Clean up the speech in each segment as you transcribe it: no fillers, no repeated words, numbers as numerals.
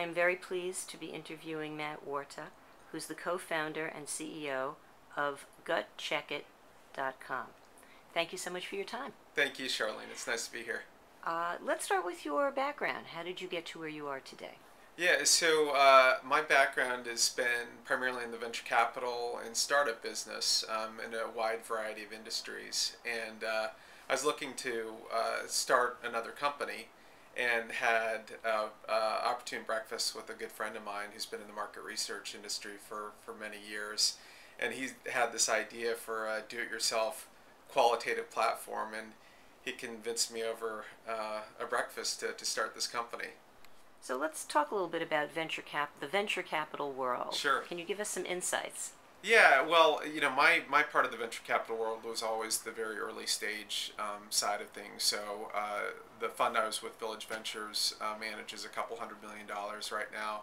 I am very pleased to be interviewing Matt Warta, who's the co-founder and CEO of GutCheckIt.com. Thank you so much for your time. Thank you, Charlene. It's nice to be here. Let's start with your background. How did you get to where you are today? Yeah, so my background has been primarily in the venture capital and startup business in a wide variety of industries. And I was looking to start another company and had an opportune breakfast with a good friend of mine who's been in the market research industry for many years. And he had this idea for a do-it-yourself qualitative platform, and he convinced me over a breakfast to start this company. So let's talk a little bit about the venture capital world. Sure. Can you give us some insights? Yeah, well, my part of the venture capital world was always the very early stage side of things. So the fund I was with, Village Ventures, manages a couple $100 million right now.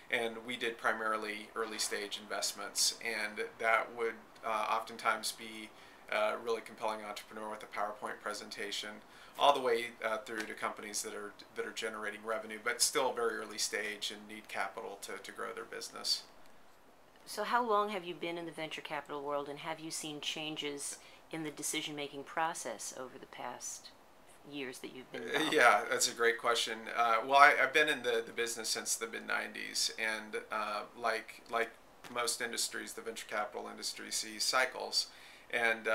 And we did primarily early stage investments. And that would oftentimes be a really compelling entrepreneur with a PowerPoint presentation, all the way through to companies that are generating revenue, but still very early stage and need capital to grow their business. So how long have you been in the venture capital world, and have you seen changes in the decision-making process over the past years that you've been involved? Yeah, that's a great question. Well, I've been in the business since the mid-90s, and like most industries, the venture capital industry sees cycles. And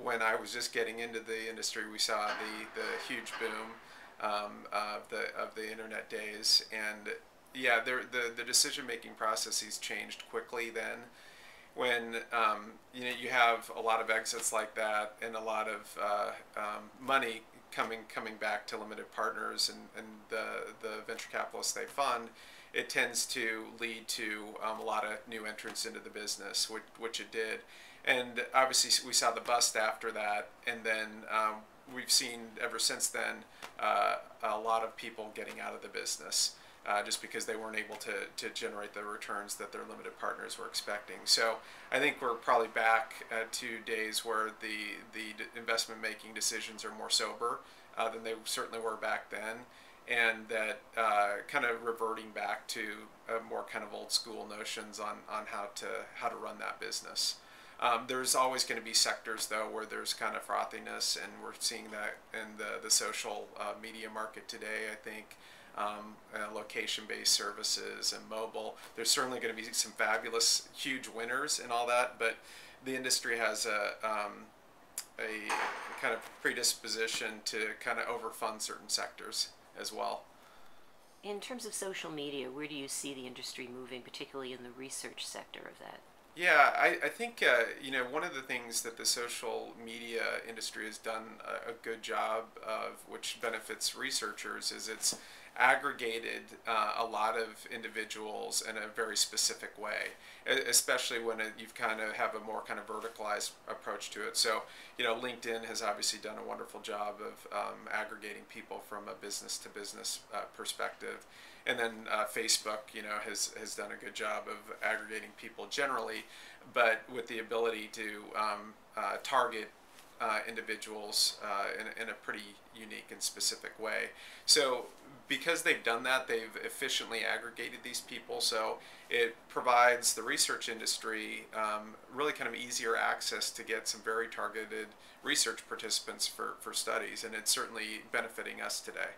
when I was just getting into the industry, we saw the huge boom of the internet days, and yeah, the decision-making processes changed quickly then. When you have a lot of exits like that and a lot of money coming back to limited partners and the venture capitalists they fund, it tends to lead to a lot of new entrants into the business, which it did. And obviously we saw the bust after that, and then we've seen ever since then a lot of people getting out of the business just because they weren't able to generate the returns that their limited partners were expecting. So I think we're probably back to days where the investment making decisions are more sober than they certainly were back then, and that kind of reverting back to more kind of old school notions on how to run that business. There's always going to be sectors, though, where there's kind of frothiness, and we're seeing that in the social media market today, I think. Location-based services and mobile. There's certainly going to be some fabulous, huge winners and all that, but the industry has a kind of predisposition to kind of overfund certain sectors as well. In terms of social media, where do you see the industry moving, particularly in the research sector of that? Yeah, I think one of the things that the social media industry has done a good job of, which benefits researchers, is it's aggregated a lot of individuals in a very specific way, especially when you've kind of have a more kind of verticalized approach to it. So, LinkedIn has obviously done a wonderful job of aggregating people from a business to business perspective. And then Facebook, has done a good job of aggregating people generally, but with the ability to target individuals in a pretty unique and specific way. So because they've done that, they've efficiently aggregated these people, so it provides the research industry really kind of easier access to get some very targeted research participants for studies, and it's certainly benefiting us today.